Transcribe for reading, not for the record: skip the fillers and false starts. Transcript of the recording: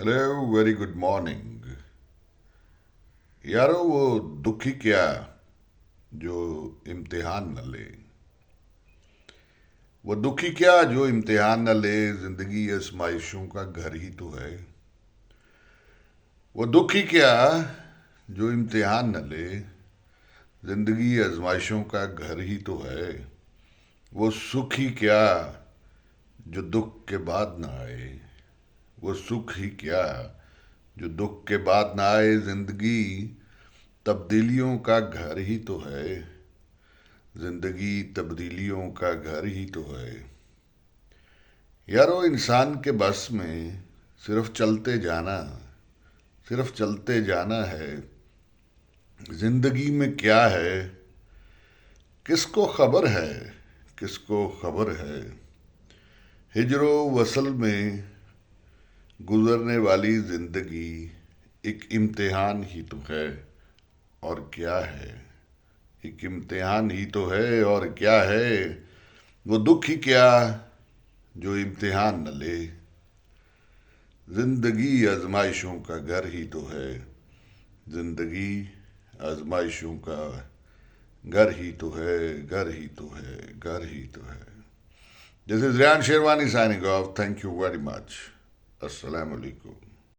Hello very good morning. यारो वो दुखी क्या जो इम्तिहान न ले। वो दुखी क्या जो इम्तिहान न ले, जिंदगी आजमाइशों का घर ही तो है। वो दुखी क्या जो इम्तिहान न ले, जिंदगी आजमाइशों का घर ही तो है। वो सुख ही क्या जो दुख के बाद न आए। वो सुख ही क्या जो दुख के बाद ना आए। जिंदगी तब्दीलियों का घर ही तो है। जिंदगी तब्दीलियों का घर ही तो है। यारो इंसान के बस में सिर्फ चलते जाना, सिर्फ चलते जाना है। जिंदगी में क्या है किसको खबर है, किसको खबर है। हिजरो वसल में गुजरने वाली जिंदगी एक इम्तिहान ही तो है और क्या है। एक इम्तिहान ही तो है और क्या है। वो दुख ही क्या जो इम्तिहान न ले, जिंदगी आजमाइशों का घर ही तो है। जिंदगी आजमाइशों का घर ही तो है, घर ही तो है, घर ही तो है। This is Riyan Sherwani signing off. Thank you very much. अस्सलाम वालेकुम।